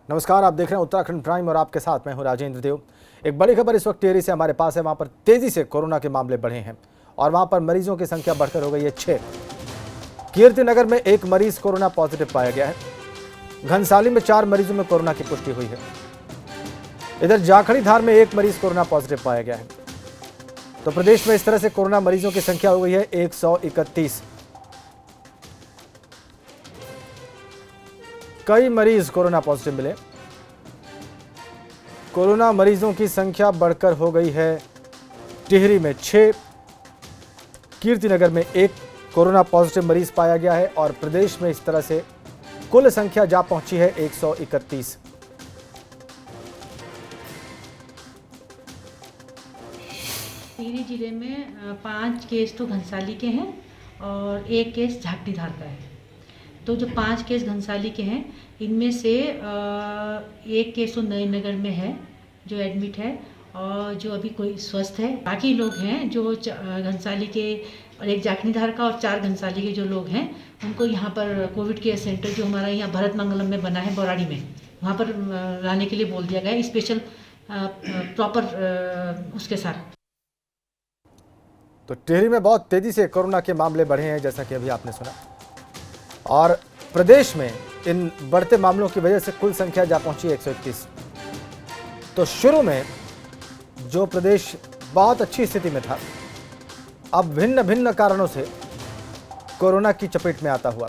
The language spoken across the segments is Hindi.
नमस्कार, आप देख रहे हैं उत्तराखंड प्राइम और आपके साथ मैं हूं राजेंद्र देव। एक बड़ी खबर इस वक्त टिहरी से हमारे पास है। वहां पर तेजी से कोरोना के मामले बढ़े हैं और वहां पर मरीजों की संख्या बढ़कर हो गई है 6। कीर्तिनगर में एक मरीज कोरोना पॉजिटिव पाया गया है। घनसाली में 4 मरीजों में कोरोना की पुष्टि हुई है। इधर जाखड़ीधार में एक मरीज कोरोना पॉजिटिव पाया गया है। तो प्रदेश में इस तरह से कोरोना मरीजों की संख्या हो गई है 131। कई मरीज कोरोना पॉजिटिव मिले। कोरोना मरीजों की संख्या बढ़कर हो गई है टिहरी में 6, कीर्तिनगर में 1 कोरोना पॉजिटिव मरीज पाया गया है और प्रदेश में इस तरह से कुल संख्या जा पहुंची है 131। टिहरी जिले में 5 केस तो घनसाली के हैं और 1 केस झाकड़ीधार का है। तो जो 5 केस घनसाली के हैं, इनमें से 1 केस तो नगर में है जो एडमिट है और जो अभी कोई स्वस्थ है। बाकी लोग हैं जो घनसाली के और 1 झाकड़ीधार का और 4 घनसाली के जो लोग हैं, उनको यहाँ पर कोविड केयर सेंटर जो हमारा यहाँ भरत मंगलम में बना है बौराड़ी में, वहाँ पर लाने के लिए बोल दिया गया है, स्पेशल प्रॉपर उसके साथ। तो टिहरी में बहुत तेजी से कोरोना के मामले बढ़े हैं, जैसा कि अभी आपने सुना। और प्रदेश में इन बढ़ते मामलों की वजह से कुल संख्या जा पहुंची 131। तो शुरू में जो प्रदेश बहुत अच्छी स्थिति में था, अब भिन्न भिन्न कारणों से कोरोना की चपेट में आता हुआ।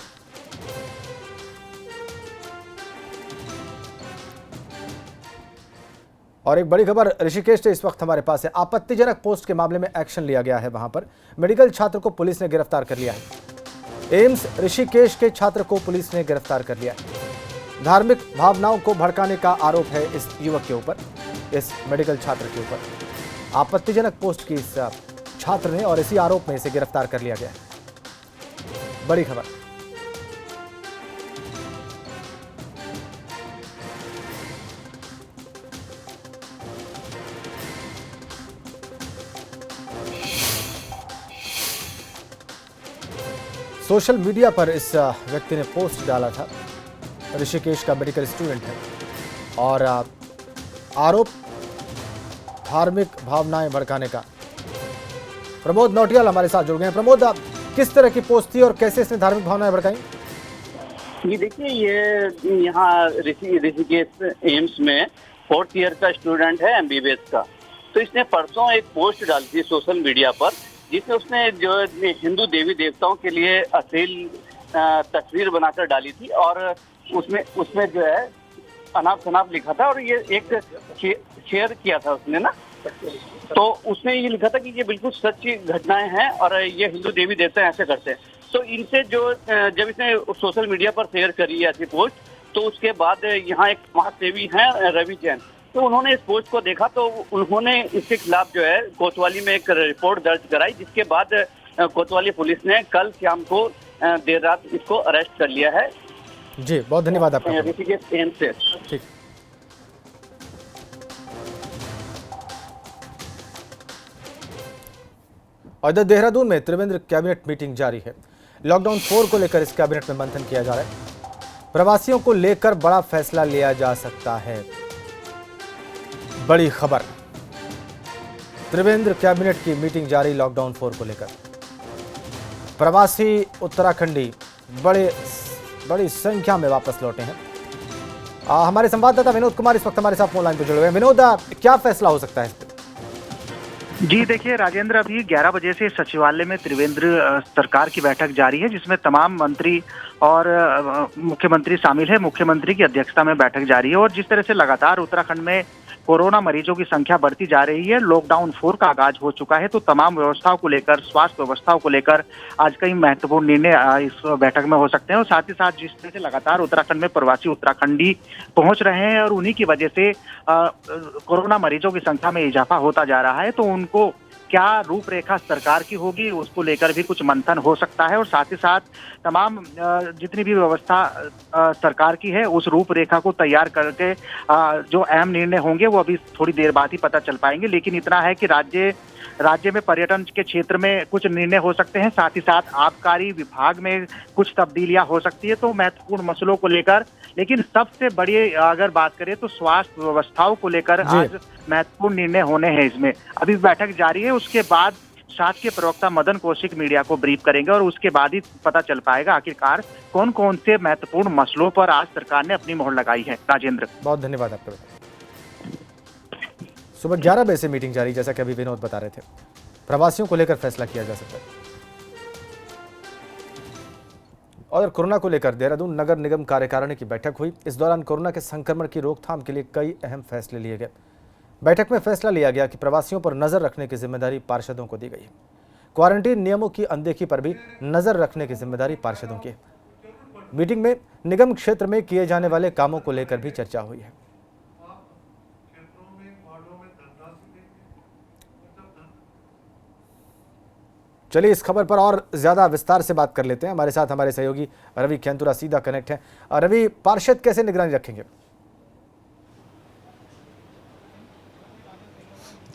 और एक बड़ी खबर ऋषिकेश से इस वक्त हमारे पास है। आपत्तिजनक पोस्ट के मामले में एक्शन लिया गया है। वहां पर मेडिकल छात्र को पुलिस ने गिरफ्तार कर लिया है। एम्स ऋषिकेश के छात्र को पुलिस ने गिरफ्तार कर लिया है। धार्मिक भावनाओं को भड़काने का आरोप है इस युवक के ऊपर, इस मेडिकल छात्र के ऊपर। आपत्तिजनक पोस्ट की इस छात्र ने और इसी आरोप में इसे गिरफ्तार कर लिया गया है। बड़ी खबर। सोशल मीडिया पर इस व्यक्ति ने पोस्ट डाला था। ऋषिकेश का मेडिकल स्टूडेंट है और आरोप धार्मिक भावनाएं भड़काने का। प्रमोद नौटियाल हमारे साथ जुड़ गए हैं। प्रमोद, किस तरह की पोस्ट थी और कैसे इसने धार्मिक भावनाएं भड़काई? ये देखिए, ये यहाँ ऋषिकेश एम्स में 4th ईयर का स्टूडेंट है MBBS का। तो इसने परसों एक पोस्ट डाली थी सोशल मीडिया पर, जिसमें उसने जो हिंदू देवी देवताओं के लिए अश्लील तस्वीर बनाकर डाली थी और उसमें जो है अनाप शनाप लिखा था और ये एक शेयर किया था उसने ना। तो उसने ये लिखा था कि ये बिल्कुल सच्ची घटनाएं हैं और ये हिंदू देवी देवता ऐसे करते हैं। तो इनसे जो जब इसने सोशल मीडिया पर शेयर करी ऐसी पोस्ट, तो उसके बाद यहाँ एक समाज सेवी हैं रवि जैन, तो उन्होंने इस पोस्ट को देखा तो उन्होंने इसके खिलाफ जो है कोतवाली में एक रिपोर्ट दर्ज कराई, जिसके बाद कोतवाली पुलिस ने कल शाम को देर रात इसको अरेस्ट कर लिया है। जी, बहुत धन्यवाद आपका। ऋषिकेश एम्स से। ठीक। और इधर देहरादून में त्रिवेंद्र कैबिनेट मीटिंग जारी है। लॉकडाउन 4 को लेकर इस कैबिनेट में मंथन किया जा रहा है। प्रवासियों को लेकर बड़ा फैसला लिया जा सकता है। बड़ी खबर, त्रिवेंद्र कैबिनेट की मीटिंग जारी लॉकडाउन 4 को लेकर। प्रवासी उत्तराखंडी बड़ी संख्या में वापस लौटे हैं। हमारे संवाददाता विनोद कुमार इस वक्त हमारे साथ फोन लाइन पर जुड़े हुए हैं। विनोद, क्या फैसला हो सकता है इस पर? जी देखिए राजेंद्र, अभी 11 बजे से सचिवालय में त्रिवेंद्र सरकार की बैठक जारी है, जिसमें तमाम मंत्री और मुख्यमंत्री शामिल है। मुख्यमंत्री की अध्यक्षता में बैठक जारी है और जिस तरह से लगातार उत्तराखंड में कोरोना मरीजों की संख्या बढ़ती जा रही है, लॉकडाउन 4 का आगाज हो चुका है, तो तमाम व्यवस्थाओं को लेकर, स्वास्थ्य व्यवस्थाओं को लेकर आज कई महत्वपूर्ण निर्णय इस बैठक में हो सकते हैं। और साथ ही साथ जिस तरह से लगातार उत्तराखंड में प्रवासी उत्तराखंडी पहुंच रहे हैं और उन्हीं की वजह से कोरोना मरीजों की संख्या में इजाफा होता जा रहा है, तो उनको क्या रूपरेखा सरकार की होगी, उसको लेकर भी कुछ मंथन हो सकता है। और साथ ही साथ तमाम जितनी भी व्यवस्था सरकार की है, उस रूपरेखा को तैयार करके जो अहम निर्णय होंगे वो अभी थोड़ी देर बाद ही पता चल पाएंगे। लेकिन इतना है कि राज्य राज्य में पर्यटन के क्षेत्र में कुछ निर्णय हो सकते हैं, साथ ही साथ आबकारी विभाग में कुछ तब्दीलियां हो सकती है, तो महत्वपूर्ण मसलों को लेकर। लेकिन सबसे बड़ी अगर बात करें तो स्वास्थ्य व्यवस्थाओं को लेकर आज महत्वपूर्ण निर्णय होने हैं। इसमें अभी बैठक जारी है, उसके बाद शासकीय प्रवक्ता मदन कौशिक मीडिया को ब्रीफ करेंगे और उसके बाद ही पता चल पाएगा आखिरकार कौन कौन से महत्वपूर्ण मसलों पर आज सरकार ने अपनी मोहर लगाई है। राजेंद्र, बहुत धन्यवाद आपका। सुबह 11 बजे से मीटिंग जारी, जैसा कि अभी विनोद बता रहे थे। प्रवासियों को लेकर फैसला किया जा सकता है। और कोरोना को लेकर देहरादून नगर निगम कार्यकारिणी की बैठक हुई। इस दौरान कोरोना के संक्रमण की रोकथाम के लिए कई अहम फैसले लिए गए। बैठक में फैसला लिया गया कि प्रवासियों पर नजर रखने की जिम्मेदारी पार्षदों को दी गई है। क्वारंटीन नियमों की अनदेखी पर भी नजर रखने की जिम्मेदारी पार्षदों की है। मीटिंग में निगम क्षेत्र में किए जाने वाले कामों को लेकर भी चर्चा हुई है। चलिए इस खबर पर और ज्यादा विस्तार से बात कर लेते हैं। हमारे साथ हमारे सहयोगी रवि खेंतुरा सीधा कनेक्ट है। रवि, पार्षद कैसे निगरानी रखेंगे?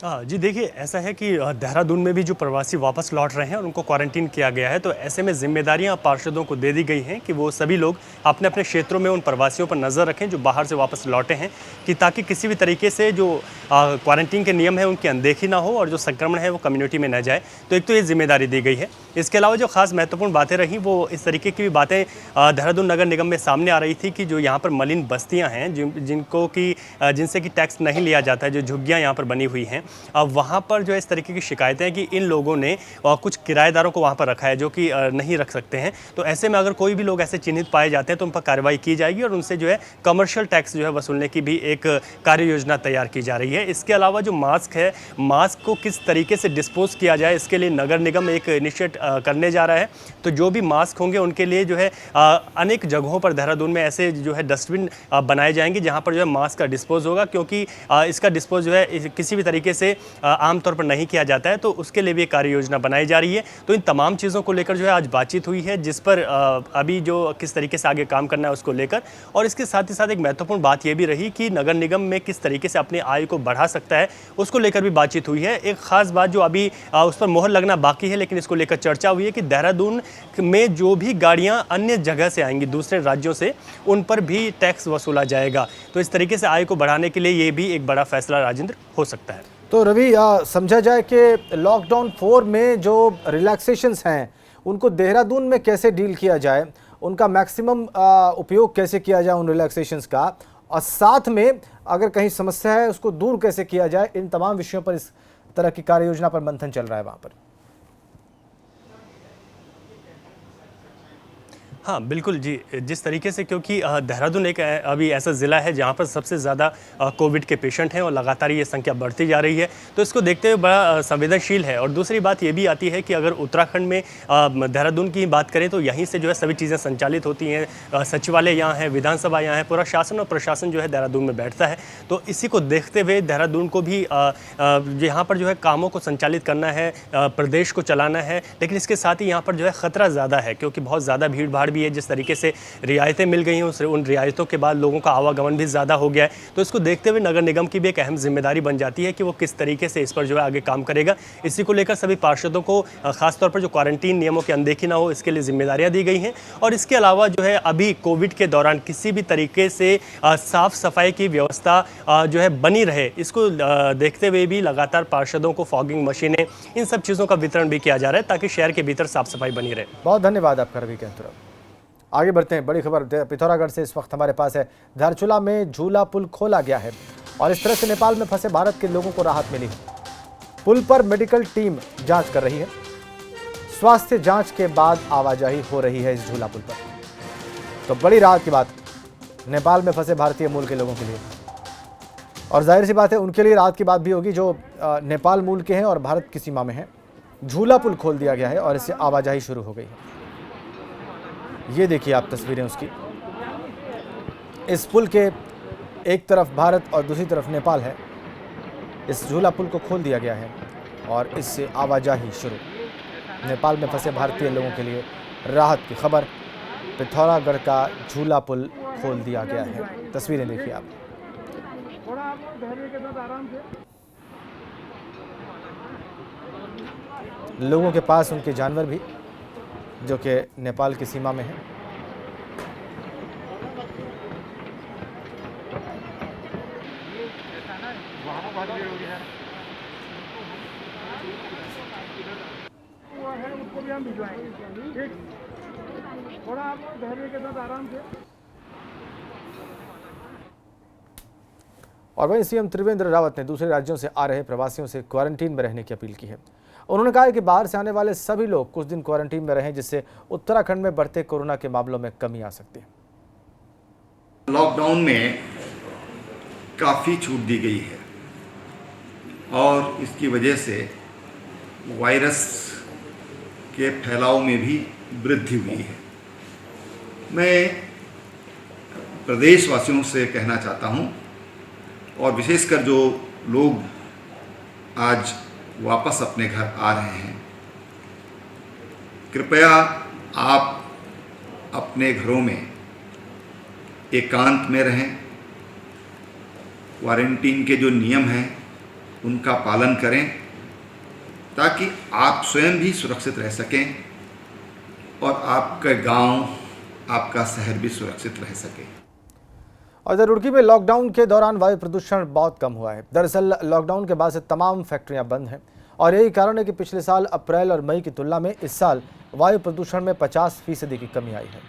जी देखिए, ऐसा है कि देहरादून में भी जो प्रवासी वापस लौट रहे हैं और उनको क्वारंटीन किया गया है, तो ऐसे में जिम्मेदारियां पार्षदों को दे दी गई हैं कि वो सभी लोग अपने अपने क्षेत्रों में उन प्रवासियों पर नज़र रखें जो बाहर से वापस लौटे हैं, कि ताकि किसी भी तरीके से जो क्वारंटीन के नियम है उनकी अनदेखी ना हो और जो संक्रमण है वो कम्युनिटी में न जाए। तो एक तो ये जिम्मेदारी दी गई है। इसके अलावा जो खास महत्वपूर्ण बातें रहीं वो इस तरीके की भी बातें देहरादून नगर निगम में सामने आ रही थी कि जो यहाँ पर मलिन बस्तियाँ हैं जिनसे कि टैक्स नहीं लिया जाता है, जो झुग्गियाँ यहाँ पर बनी हुई हैं, वहाँ पर जो है इस तरीके की शिकायतें हैं कि इन लोगों ने कुछ किराएदारों को वहाँ पर रखा है जो कि नहीं रख सकते हैं। तो ऐसे में अगर कोई भी लोग ऐसे चिन्हित पाए जाते हैं तो उन पर कार्रवाई की जाएगी और उनसे जो है कमर्शियल टैक्स जो है वसूलने की भी एक कार्य योजना तैयार की जा रही है। इसके अलावा जो मास्क है, मास्क को किस तरीके से डिस्पोज किया जाए, इसके लिए नगर निगम एक इनिशिएट करने जा रहा है। तो जो भी मास्क होंगे उनके लिए जो है अनेक जगहों पर देहरादून में ऐसे जो है डस्टबिन बनाए जाएंगे जहाँ पर जो है मास्क का डिस्पोज होगा, क्योंकि इसका डिस्पोज जो है किसी भी तरीके से आमतौर पर नहीं किया जाता है। तो उसके लिए भी एक कार्य योजना बनाई जा रही है। तो इन तमाम चीज़ों को लेकर जो है आज बातचीत हुई है, जिस पर अभी जो किस तरीके से आगे काम करना है उसको लेकर, और इसके साथ ही साथ एक महत्वपूर्ण बात यह भी रही कि नगर निगम में किस तरीके से अपनी आय को बढ़ा सकता है, उसको लेकर भी बातचीत हुई है। एक खास बात जो अभी उस पर मोहर लगना बाकी है, लेकिन इसको लेकर चर्चा हुई है कि देहरादून में जो भी गाड़ियां अन्य जगह से आएंगी, दूसरे राज्यों से, उन पर भी टैक्स वसूला जाएगा। तो इस तरीके से आय को बढ़ाने के लिए ये भी एक बड़ा फैसला राजेंद्र हो सकता है। तो रवि, समझा जाए कि लॉकडाउन 4 में जो रिलैक्सेशंस हैं उनको देहरादून में कैसे डील किया जाए, उनका मैक्सिमम उपयोग कैसे किया जाए उन रिलैक्सेशंस का, और साथ में अगर कहीं समस्या है उसको दूर कैसे किया जाए, इन तमाम विषयों पर इस तरह की कार्य योजना पर मंथन चल रहा है वहाँ पर। हाँ बिल्कुल जी, जिस तरीके से, क्योंकि देहरादून एक अभी ऐसा ज़िला है जहाँ पर सबसे ज़्यादा कोविड के पेशेंट हैं और लगातार ये संख्या बढ़ती जा रही है, तो इसको देखते हुए बड़ा संवेदनशील है। और दूसरी बात ये भी आती है कि अगर उत्तराखंड में देहरादून की बात करें तो यहीं से जो है सभी चीज़ें संचालित होती हैं, सचिवालय यहाँ है, विधानसभा यहाँ है, पूरा शासन और प्रशासन जो है देहरादून में बैठता है। तो इसी को देखते हुए देहरादून को भी यहाँ पर जो है कामों को संचालित करना है, प्रदेश को चलाना है, लेकिन इसके साथ ही यहाँ पर जो है ख़तरा ज़्यादा है, क्योंकि बहुत ज़्यादा भीड़ भाड़ भी है। जिस तरीके से रियायतें मिल गई हैं, उन रियायतों के बाद लोगों का आवागमन भी ज़्यादा हो गया है। तो इसको देखते हुए नगर निगम की भी एक अहम जिम्मेदारी बन जाती है कि वो किस तरीके से इस पर जो है आगे काम करेगा। इसी को लेकर सभी पार्षदों को खासतौर पर जो क्वारंटीन नियमों की अनदेखी ना हो, इसके लिए जिम्मेदारियां दी गई हैं। और इसके अलावा जो है अभी कोविड के दौरान किसी भी तरीके से साफ सफाई की व्यवस्था जो है बनी रहे, इसको देखते हुए भी लगातार पार्षदों को फॉगिंग मशीनें, इन सब चीज़ों का वितरण भी किया जा रहा है ताकि शहर के भीतर साफ सफाई बनी रहे। बहुत धन्यवाद आपका रवि खेंतुरा। आगे बढ़ते हैं, बड़ी खबर पिथौरागढ़ से इस वक्त हमारे पास है। धारचूला में झूला पुल खोला गया है और इस तरह से नेपाल में फंसे भारत के लोगों को राहत मिली है। पुल पर मेडिकल टीम जांच कर रही है। स्वास्थ्य जांच के बाद आवाजाही हो रही है इस झूला पुल पर। तो बड़ी राहत की बात नेपाल में फंसे भारतीय मूल के लोगों के लिए, और जाहिर सी बात है उनके लिए राहत की बात भी होगी जो नेपाल मूल के हैं और भारत की सीमा में हैं। झूला पुल खोल दिया गया है और इससे आवाजाही शुरू हो गई है। ये देखिए आप तस्वीरें उसकी। इस पुल के एक तरफ भारत और दूसरी तरफ नेपाल है। इस झूला पुल को खोल दिया गया है और इससे आवाजाही शुरू। नेपाल में फंसे भारतीय लोगों के लिए राहत की खबर। पिथौरागढ़ का झूला पुल खोल दिया गया है। तस्वीरें देखिए आप। लोगों के पास उनके जानवर भी, जो कि नेपाल की सीमा में है। और वहीं सीएम त्रिवेंद्र रावत ने दूसरे राज्यों से आ रहे प्रवासियों से क्वारंटीन में रहने की अपील की है। उन्होंने कहा है कि बाहर से आने वाले सभी लोग कुछ दिन क्वारंटीन में रहें, जिससे उत्तराखंड में बढ़ते कोरोना के मामलों में कमी आ सकती है। लॉकडाउन में काफ़ी छूट दी गई है और इसकी वजह से वायरस के फैलाव में भी वृद्धि हुई है। मैं प्रदेशवासियों से कहना चाहता हूं, और विशेषकर जो लोग आज वापस अपने घर आ रहे हैं, कृपया आप अपने घरों में एकांत में रहें। क्वारंटीन के जो नियम हैं उनका पालन करें, ताकि आप स्वयं भी सुरक्षित रह सकें और आपका गांव, आपका शहर भी सुरक्षित रह सके। और इधर रुड़की में लॉकडाउन के दौरान वायु प्रदूषण बहुत कम हुआ है। दरअसल लॉकडाउन के बाद से तमाम फैक्ट्रियां बंद हैं और यही कारण है कि पिछले साल अप्रैल और मई की तुलना में इस साल वायु प्रदूषण में 50% की कमी आई है।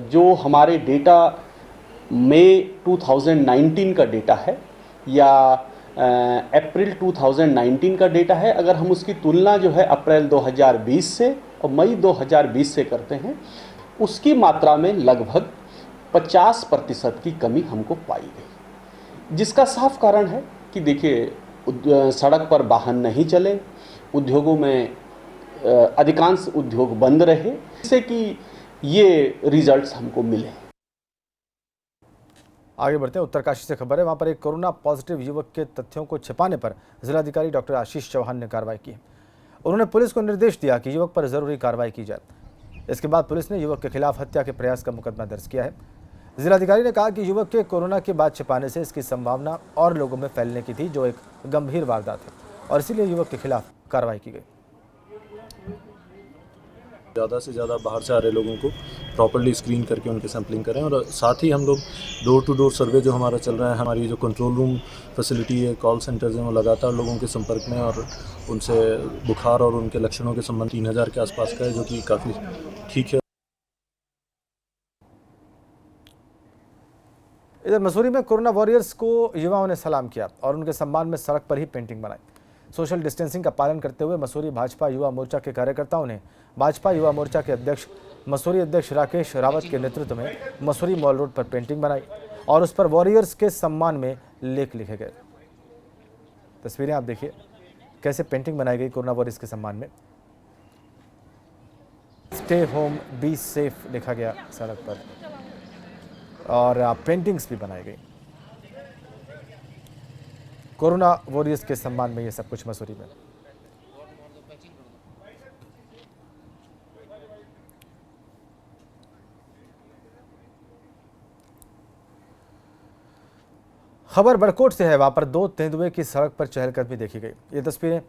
जो हमारे डेटा मई 2019 का डेटा है या अप्रैल 2019 का डेटा है, अगर हम उसकी तुलना जो है अप्रैल 2020 से और मई 2020 से करते हैं, उसकी मात्रा में लगभग 50% की कमी हमको पाई गई, जिसका साफ कारण है कि देखिए सड़क पर वाहन नहीं चले, उद्योगों में अधिकांश उद्योग बंद रहे, जिससे कि ये रिजल्ट्स हमको मिले। आगे बढ़ते हैं, उत्तरकाशी से खबर है। वहां पर एक कोरोना पॉजिटिव युवक के तथ्यों को छिपाने पर जिलाधिकारी डॉक्टर आशीष चौहान ने कार्रवाई की। उन्होंने पुलिस को निर्देश दिया कि युवक पर जरूरी कार्रवाई की जाए। इसके बाद पुलिस ने युवक के खिलाफ हत्या के प्रयास का मुकदमा दर्ज किया है। जिलाधिकारी ने कहा कि युवक के कोरोना की बात छिपाने से इसकी संभावना और लोगों में फैलने की थी, जो एक गंभीर वारदात है, और इसीलिए युवक के खिलाफ कार्रवाई की गई। ज़्यादा से ज़्यादा बाहर से आ रहे लोगों को प्रॉपर्ली स्क्रीन करके उनकी सैम्पलिंग करें, और साथ ही हम लोग डोर टू डोर सर्वे जो हमारा चल रहा है, हमारी जो कंट्रोल रूम फैसिलिटी है, कॉल सेंटर्स हैं, वो लगातार लोगों के संपर्क में और उनसे बुखार और उनके लक्षणों के संबंध 3000 के आसपास का है, जो कि काफ़ी ठीक है। इधर मसूरी में कोरोना वॉरियर्स को युवाओं ने सलाम किया और उनके सम्मान में सड़क पर ही पेंटिंग बनाई। सोशल डिस्टेंसिंग का पालन करते हुए मसूरी भाजपा युवा मोर्चा के कार्यकर्ताओं ने भाजपा युवा मोर्चा के अध्यक्ष मसूरी अध्यक्ष राकेश रावत के नेतृत्व में मसूरी मॉल रोड पर पेंटिंग बनाई और उस पर वॉरियर्स के सम्मान में लेख लिखे गए। तस्वीरें आप देखिए कैसे पेंटिंग बनाई गई कोरोना वॉरियर्स के सम्मान में। स्टे होम बी सेफ लिखा गया सड़क पर और पेंटिंग्स भी बनाई गई। कोरोना वॉरियर्स के सम्मान में ये सब कुछ मसूरी में। खबर बड़कोट से है। वहां पर 2 तेंदुए की सड़क पर चहलकदमी देखी गई। ये तस्वीरें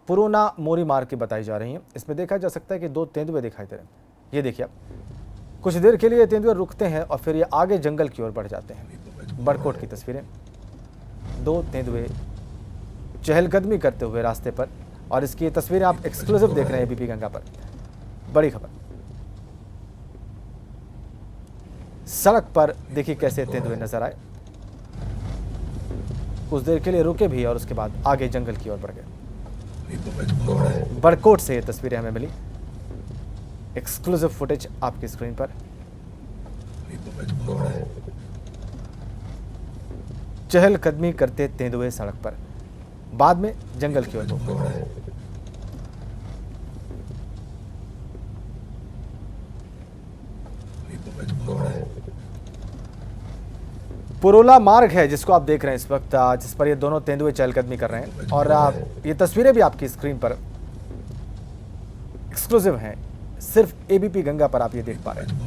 पुरोना मोरी मार्ग की बताई जा रही हैं। इसमें देखा जा सकता है कि 2 तेंदुए दिखाई दे रहे हैं। ये देखिए, कुछ देर के लिए तेंदुए रुकते हैं और फिर ये आगे जंगल की ओर बढ़ जाते हैं। बड़कोट की तस्वीरें, 2 तेंदुए चहलकदमी करते हुए रास्ते पर, और इसकी तस्वीरें आप एक्सक्लूसिव देख रहे हैं एबीपी गंगा पर। बड़ी खबर, सड़क पर देखिए कैसे तेंदुए नजर आए, कुछ देर के लिए रुके भी और उसके बाद आगे जंगल की ओर बढ़ गए। बड़कोट से ये तस्वीरें हमें मिली। एक्सक्लूसिव फुटेज आपकी स्क्रीन पर। चहलकदमी करते तेंदुए सड़क पर, बाद में जंगल की ओर बढ़ गए। पुरोला मार्ग है जिसको आप देख रहे हैं इस वक्त, जिस पर ये दोनों तेंदुए चहलकदमी कर रहे हैं, और ये तस्वीरें भी आपकी स्क्रीन पर एक्सक्लूसिव हैं, सिर्फ एबीपी गंगा पर आप ये देख पा रहे हैं।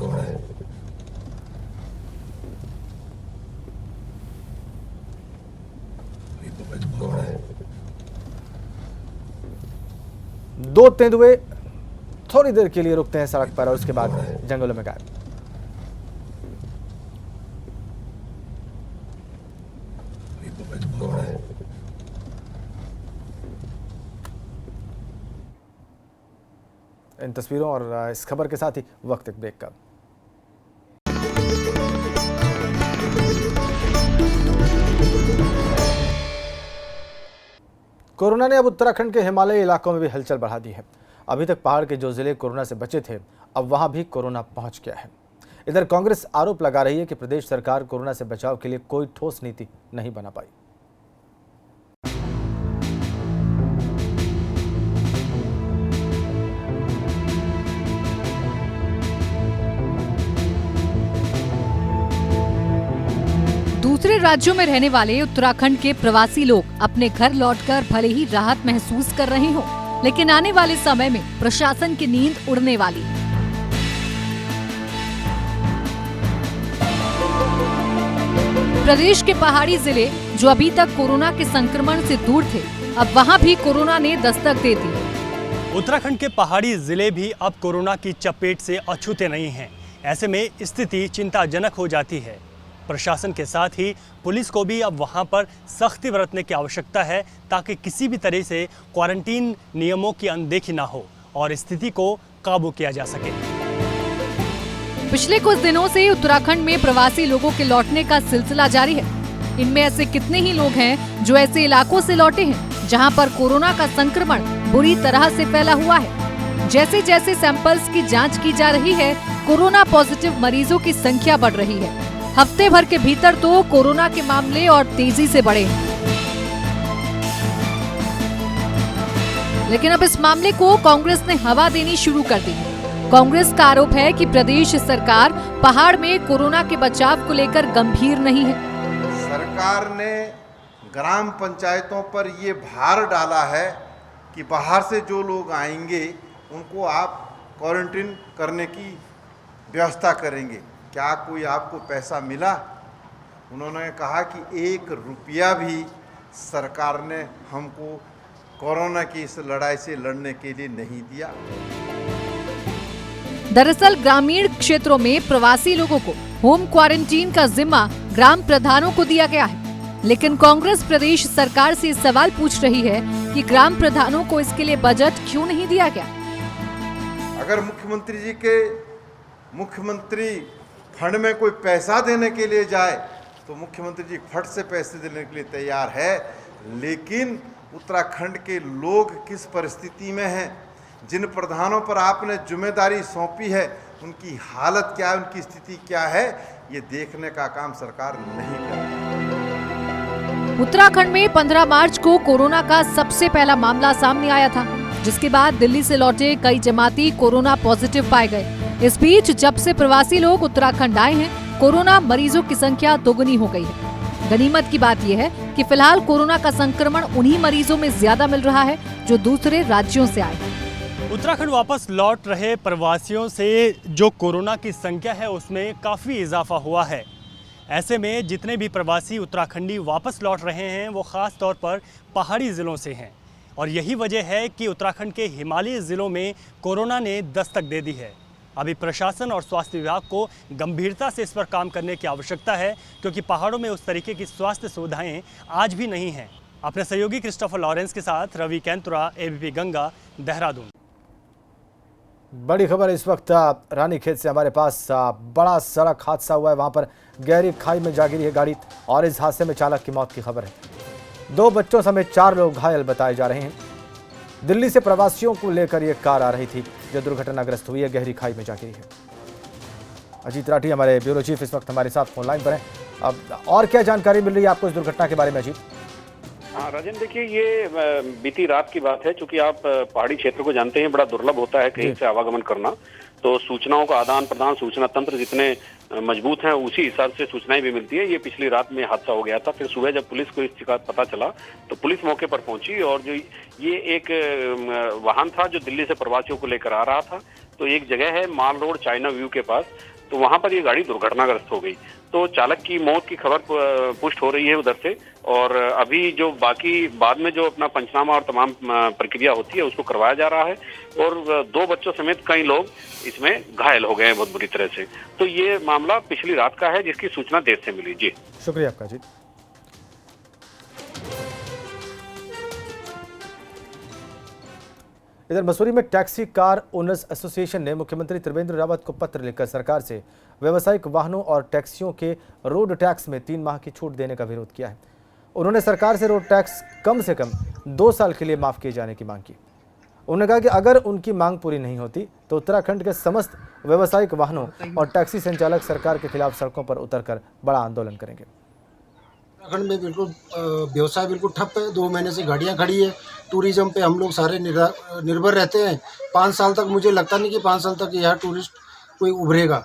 2 तेंदुए थोड़ी देर के लिए रुकते हैं सड़क पर और उसके बाद जंगलों में गायब। इन तस्वीरों और इस खबर के साथ ही वक्त एक ब्रेक का। कोरोना ने अब उत्तराखंड के हिमालयी इलाकों में भी हलचल बढ़ा दी है। अभी तक पहाड़ के जो जिले कोरोना से बचे थे, अब वहां भी कोरोना पहुंच गया है। इधर कांग्रेस आरोप लगा रही है कि प्रदेश सरकार कोरोना से बचाव के लिए कोई ठोस नीति नहीं बना पाई। दूसरे राज्यों में रहने वाले उत्तराखंड के प्रवासी लोग अपने घर लौटकर भले ही राहत महसूस कर रहे हों, लेकिन आने वाले समय में प्रशासन की नींद उड़ने वाली है। प्रदेश के पहाड़ी जिले जो अभी तक कोरोना के संक्रमण से दूर थे, अब वहां भी कोरोना ने दस्तक दे दी। उत्तराखंड के पहाड़ी जिले भी अब कोरोना की चपेट से अछूते नहीं हैं। ऐसे में स्थिति चिंताजनक हो जाती है। प्रशासन के साथ ही पुलिस को भी अब वहां पर सख्ती बरतने की आवश्यकता है, ताकि किसी भी तरह से क्वारंटीन नियमों की अनदेखी ना हो और स्थिति को काबू किया जा सके। पिछले कुछ दिनों से उत्तराखंड में प्रवासी लोगों के लौटने का सिलसिला जारी है। इनमें ऐसे कितने ही लोग हैं जो ऐसे इलाकों से लौटे हैं जहां पर कोरोना का संक्रमण बुरी तरह से फैला हुआ है। जैसे जैसे सैंपल्स की जांच की जा रही है, कोरोना पॉजिटिव मरीजों की संख्या बढ़ रही है। हफ्ते भर के भीतर तो कोरोना के मामले और तेजी से बढ़े हैं। लेकिन अब इस मामले को कांग्रेस ने हवा देनी शुरू कर दी है। कांग्रेस का आरोप है कि प्रदेश सरकार पहाड़ में कोरोना के बचाव को लेकर गंभीर नहीं है। सरकार ने ग्राम पंचायतों पर ये भार डाला है कि बाहर से जो लोग आएंगे उनको आप क्वारंटीन करने की व्यवस्था करेंगे। क्या कोई आपको पैसा मिला? उन्होंने कहा कि 1 रुपया भी सरकार ने हमको कोरोना की इस लड़ाई से लड़ने के लिए नहीं दिया। दरअसल ग्रामीण क्षेत्रों में प्रवासी लोगों को होम क्वारंटीन का जिम्मा ग्राम प्रधानों को दिया गया है। लेकिन कांग्रेस प्रदेश सरकार से सवाल पूछ रही है कि ग्राम प्रधानों को इसके लिए बजट क्यों नहीं दिया गया। अगर मुख्यमंत्री जी के मुख्यमंत्री फंड में कोई पैसा देने के लिए जाए तो मुख्यमंत्री जी फट से पैसे देने के लिए तैयार है, लेकिन उत्तराखंड के लोग किस परिस्थिति में हैं, जिन प्रधानों पर आपने जिम्मेदारी सौंपी है उनकी हालत क्या है, उनकी स्थिति क्या है, ये देखने का काम सरकार नहीं कर रही। उत्तराखंड में 15 मार्च को कोरोना का सबसे पहला मामला सामने आया था, जिसके बाद दिल्ली से लौटे कई जमाती कोरोना पॉजिटिव पाए गए। इस बीच जब से प्रवासी लोग उत्तराखंड आए हैं, कोरोना मरीजों की संख्या दोगुनी हो गई है। गनीमत की बात यह है कि फिलहाल कोरोना का संक्रमण उन्हीं मरीजों में ज्यादा मिल रहा है जो दूसरे राज्यों से आए हैं। उत्तराखंड वापस लौट रहे प्रवासियों से जो कोरोना की संख्या है उसमें काफ़ी इजाफा हुआ है। ऐसे में जितने भी प्रवासी उत्तराखंडी वापस लौट रहे हैं वो ख़ास तौर पर पहाड़ी ज़िलों से हैं और यही वजह है कि उत्तराखंड के हिमालयी ज़िलों में कोरोना ने दस्तक दे दी है। अभी प्रशासन और स्वास्थ्य विभाग को गंभीरता से इस पर काम करने की आवश्यकता है, क्योंकि पहाड़ों में उस तरीके की स्वास्थ्य सुविधाएं आज भी नहीं हैं। अपने सहयोगी क्रिस्टोफर लॉरेंस के साथ रवि कैंतुरा, एबीपी गंगा, देहरादून। बड़ी खबर इस वक्त रानीखेत से हमारे पास बड़ा सड़क हादसा हुआ है। वहां पर गहरी खाई में जा गिरी है गाड़ी और इस हादसे में चालक की मौत की खबर है। 2 बच्चों समेत 4 लोग घायल बताए जा रहे हैं। दिल्ली से प्रवासियों को लेकर यह कार आ रही थी जो दुर्घटनाग्रस्त हुई है, गहरी खाई में जा गिरी है। अजीत राठी हमारे ब्यूरो चीफ इस वक्त हमारे साथ फोन लाइन पर हैं। अब और क्या जानकारी मिल रही है आपको इस दुर्घटना के बारे में अजीत? हाँ राजन, देखिए ये बीती रात की बात है। चूंकि आप पहाड़ी क्षेत्र को जानते हैं, बड़ा दुर्लभ होता है कहीं से आवागमन करना, तो सूचनाओं का आदान प्रदान, सूचना तंत्र जितने मजबूत हैं उसी हिसाब से सूचनाएं भी मिलती है। ये पिछली रात में हादसा हो गया था। फिर सुबह जब पुलिस को इस चीज का पता चला तो पुलिस मौके पर पहुंची और जो ये एक वाहन था जो दिल्ली से प्रवासियों को लेकर आ रहा था, तो एक जगह है माल रोड चाइना व्यू के पास, तो वहां पर ये गाड़ी दुर्घटनाग्रस्त हो गई। तो चालक की मौत की खबर पुष्ट हो रही है उधर से, और अभी जो बाकी बाद में जो अपना पंचनामा और तमाम प्रक्रिया होती है उसको करवाया जा रहा है, और 2 बच्चों समेत कई लोग इसमें घायल हो गए हैं बहुत बुरी तरह से। तो ये मामला पिछली रात का है जिसकी सूचना देर से मिली। जी शुक्रिया आपका जी। इधर मसूरी में टैक्सी कार ओनर्स एसोसिएशन ने मुख्यमंत्री त्रिवेंद्र रावत को पत्र लिखकर सरकार से व्यावसायिक वाहनों और टैक्सियों के रोड टैक्स में 3 माह की छूट देने का विरोध किया है। उन्होंने सरकार से रोड टैक्स कम से कम 2 साल के लिए माफ किए जाने की मांग की। उन्होंने कहा कि अगर उनकी मांग पूरी नहीं होती तो उत्तराखंड के समस्त व्यावसायिक वाहनों और टैक्सी संचालक सरकार के खिलाफ सड़कों पर उतरकर बड़ा आंदोलन करेंगे। उत्तराखंड में बिल्कुल व्यवसाय बिल्कुल ठप है। 2 महीने से गाड़ियां खड़ी है। टूरिज्म पे हम लोग सारे निर्भर रहते हैं। 5 साल तक मुझे लगता नहीं कि 5 साल तक यहाँ टूरिस्ट कोई उभरेगा।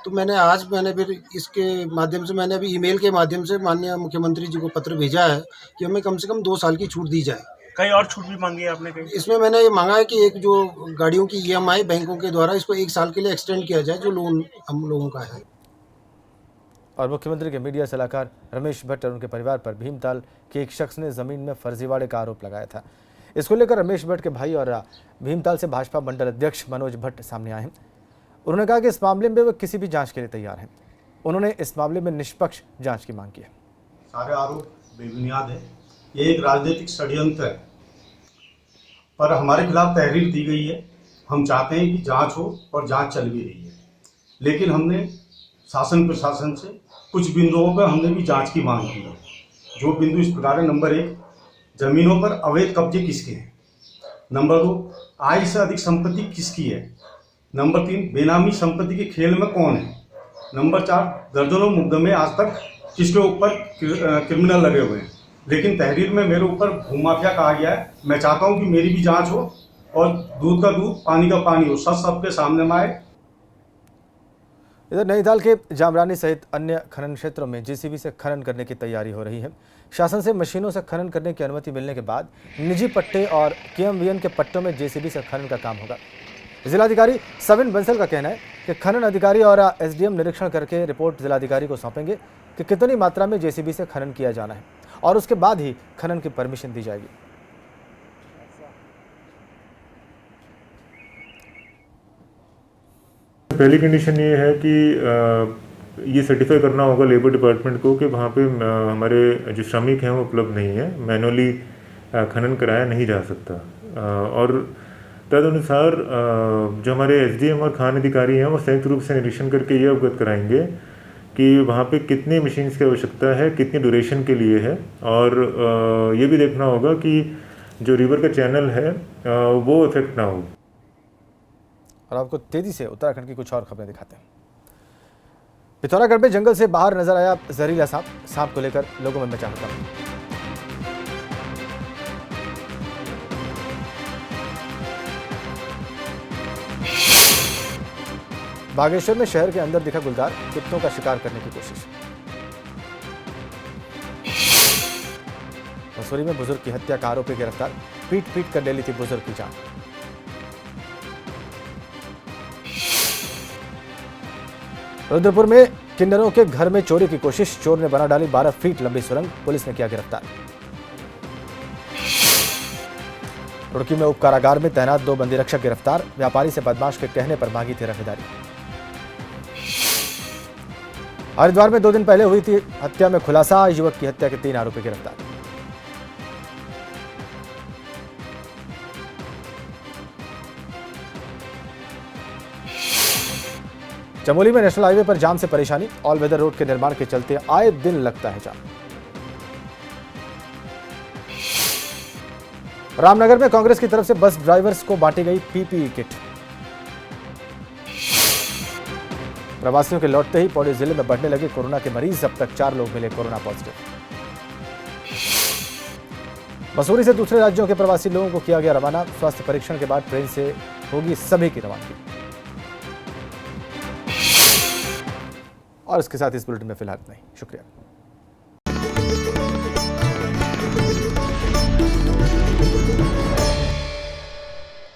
तो मैंने फिर इसके माध्यम से मैंने अभी ईमेल के माध्यम से माननीय मुख्यमंत्री जी को पत्र भेजा है कि हमें कम से कम 2 साल की छूट दी जाए। कई और छूट भी मांगी है आपने? कहीं इसमें मैंने ये मांगा है कि एक जो गाड़ियों की EMI बैंकों के द्वारा इसको 1 साल के लिए एक्सटेंड किया जाए, जो लोन हम लोगों का है। और मुख्यमंत्री के मीडिया सलाहकार रमेश भट्ट और उनके परिवार पर भीमताल के एक शख्स ने जमीन में फर्जीवाड़े का आरोप लगाया था। इसको लेकर रमेश भट्ट के भाई और भीमताल से भाजपा मंडल अध्यक्ष मनोज भट्ट सामने आए हैं। उन्होंने कहा कि इस मामले में वे किसी भी जांच के लिए तैयार हैं। उन्होंने इस मामले में निष्पक्ष जांच की मांग की है। सारे आरोप बेबुनियाद है। ये एक राजनीतिक षड्यंत्र है, पर हमारे खिलाफ तहरीर दी गई है। हम चाहते हैं कि जांच हो और जांच चल भी रही है, लेकिन हमने शासन प्रशासन से कुछ बिंदुओं पर हमने भी जांच की मांग की है। जो बिंदु इस प्रकार है: नंबर 1, जमीनों पर अवैध कब्जे किसके हैं? नंबर 2, आय से अधिक संपत्ति किसकी है? नंबर 3, बेनामी संपत्ति के खेल में कौन है? नंबर 4, दर्जनों मुकदमे आज तक किसके ऊपर क्रिमिनल लगे हुए हैं, लेकिन तहरीर में मेरे ऊपर भूमाफिया कहा गया है। मैं चाहता हूं कि मेरी भी जांच हो और दूध का दूध पानी का पानी हो, सच सबके सामने में आए। इधर नैनीताल के जामरानी सहित अन्य खनन क्षेत्रों में JCB से खनन करने की तैयारी हो रही है। शासन से मशीनों से खनन करने की अनुमति मिलने के बाद निजी पट्टे और KMVN के पट्टों में JCB से खनन का काम होगा। जिलाधिकारी सविन बंसल का कहना है कि खनन अधिकारी और SDM निरीक्षण करके रिपोर्ट जिलाधिकारी को सौंपेंगे कि कितनी मात्रा में JCB से खनन किया जाना है, और उसके बाद ही खनन की परमिशन दी जाएगी। पहली कंडीशन ये है कि ये सर्टिफाई करना होगा लेबर डिपार्टमेंट को कि वहाँ पे हमारे जो श्रमिक हैं वो उपलब्ध नहीं है, मैनुअली खनन कराया नहीं जा सकता। और तदनुसार जो हमारे SDM और खान अधिकारी हैं वो संयुक्त रूप से निरीक्षण करके ये अवगत कराएंगे कि वहाँ पे कितनी मशीन्स की आवश्यकता है, कितनी ड्यूरेशन के लिए है, और ये भी देखना होगा कि जो रिवर का चैनल है वो इफेक्ट ना हो। और आपको तेजी से उत्तराखंड की कुछ और खबरें दिखाते हैं। पिथौरागढ़ में जंगल से बाहर नजर आया जहरीला सांप। सांप को लेकर लोगों में मचा हड़कंप। बागेश्वर में शहर के अंदर दिखा गुलदार, कुत्तों का शिकार करने की कोशिश। मसूरी में बुजुर्ग की हत्या का आरोपी गिरफ्तार, पीट पीट कर ले ली थी बुजुर्ग की जान। रुद्रपुर में किन्नरों के घर में चोरी की कोशिश, चोर ने बना डाली 12 फीट लंबी सुरंग, पुलिस ने किया गिरफ्तार। रुड़की में उप कारागार में तैनात 2 बंदी रक्षक गिरफ्तार, व्यापारी से बदमाश के कहने पर मांगी थी रंगदारी। हरिद्वार में 2 दिन पहले हुई थी हत्या में खुलासा, युवक की हत्या के 3 आरोपी गिरफ्तार। चमोली में नेशनल हाईवे पर जाम से परेशानी, ऑल वेदर रोड के निर्माण के चलते आए दिन लगता है जाम। रामनगर में कांग्रेस की तरफ से बस ड्राइवर्स को बांटी गई PPE किट। प्रवासियों के लौटते ही पौड़ी जिले में बढ़ने लगे कोरोना के मरीज, अब तक 4 लोग मिले कोरोना पॉजिटिव। मसूरी से दूसरे राज्यों के प्रवासी लोगों को किया गया रवाना, स्वास्थ्य परीक्षण के बाद ट्रेन से होगी सभी की रवानगी। और इसके साथ इस बुलेटिन में फिलहाल नहीं, शुक्रिया।